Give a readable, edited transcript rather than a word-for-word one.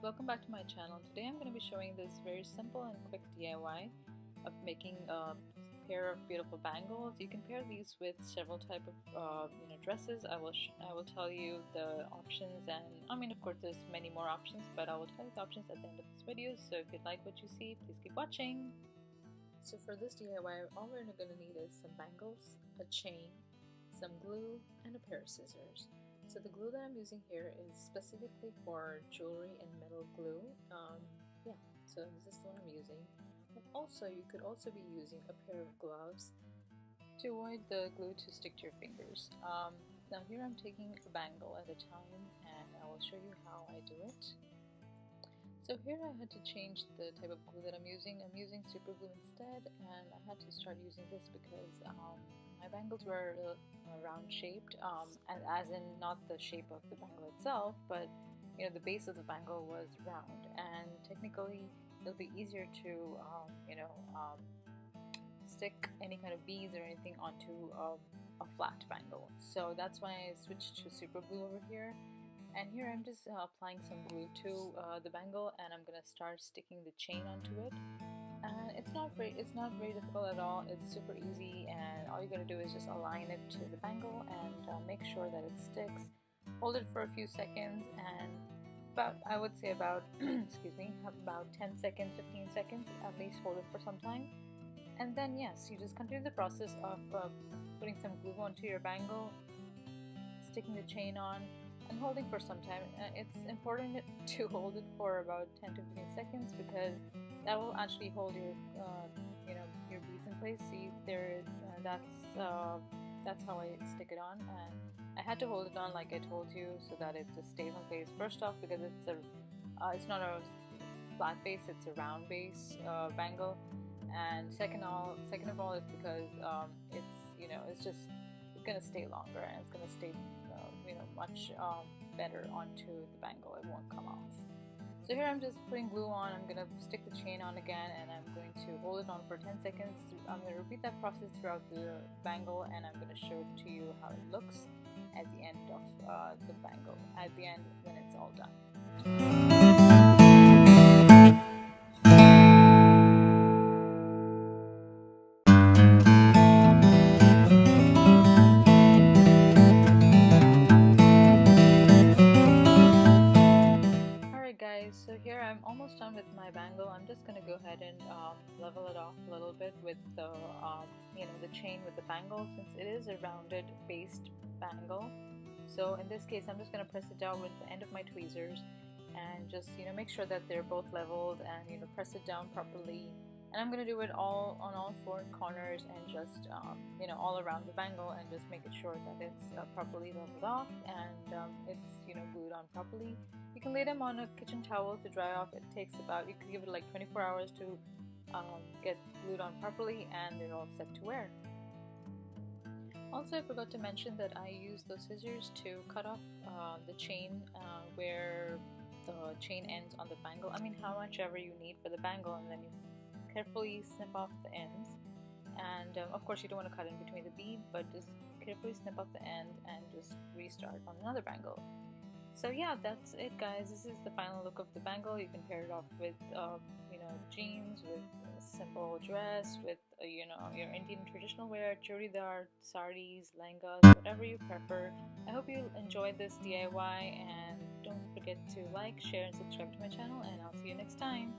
welcome back to my channel. Today I'm going to be showing this very simple and quick DIY of making a pair of beautiful bangles. You can pair these with several type of dresses. I will tell you the options, and I mean, of course there's many more options, but I will tell you the options at the end of this video. So if you like what you see, please keep watching. So for this DIY, all we're going to need is some bangles, a chain, some glue, and a pair of scissors. So the glue that I'm using here is specifically for jewelry and metal glue. So this is the one I'm using. And also, you could also be using a pair of gloves to avoid the glue to stick to your fingers. Now here I'm taking a bangle at a time, and I will show you how I do it. So here I had to change the type of glue that I'm using. I'm using super glue instead, and I had to start using this because my bangles were round shaped, and as in not the shape of the bangle itself, but the base of the bangle was round, and technically it'll be easier to stick any kind of beads or anything onto a flat bangle. So that's why I switched to super glue over here. And here I'm just applying some glue to the bangle, and I'm gonna start sticking the chain onto it. And it's not very difficult at all. It's super easy, and all you gotta do is just align it to the bangle and make sure that it sticks. Hold it for a few seconds, and I would say about excuse me, about 10 seconds, 15 seconds at least. Hold it for some time, and then yes, you just continue the process of putting some glue onto your bangle, sticking the chain on, and holding for some time. It's important to hold it for about 10 to 15 seconds because that will actually hold your your beads in place. See there, that's how I stick it on, and I had to hold it on like I told you so that it just stays on place. First off, because it's not a flat base, it's a round base bangle, and second of all is because it's just gonna stay longer, and it's gonna stay much better onto the bangle. It won't come off. So here I'm just putting glue on. I'm gonna stick the chain on again, and I'm going to hold it on for 10 seconds. I'm gonna repeat that process throughout the bangle, and I'm gonna show it to you how it looks at the end of the bangle, at the end when it's all done. Guys, so here I'm almost done with my bangle. I'm just gonna go ahead and level it off a little bit with the the chain with the bangle, since it is a rounded based bangle. So in this case, I'm just gonna press it down with the end of my tweezers and just make sure that they're both leveled, and press it down properly. And I'm gonna do it all on all four corners, and just all around the bangle, and just make it sure that it's properly leveled off, and it's glued on properly. You can lay them on a kitchen towel to dry off. It takes you could give it like 24 hours to get glued on properly, and they're all set to wear. Also, I forgot to mention that I use those scissors to cut off the chain where the chain ends on the bangle. I mean, how much ever you need for the bangle, and then you carefully snip off the ends. And of course, you don't want to cut in between the bead, but just carefully snip off the end and just restart on another bangle. So yeah, that's it, guys. This is the final look of the bangle. You can pair it off with jeans, with a simple dress, with your Indian traditional wear, churidar, saris, lehengas, whatever you prefer. I hope you enjoyed this DIY, and don't forget to like, share, and subscribe to my channel, and I'll see you next time.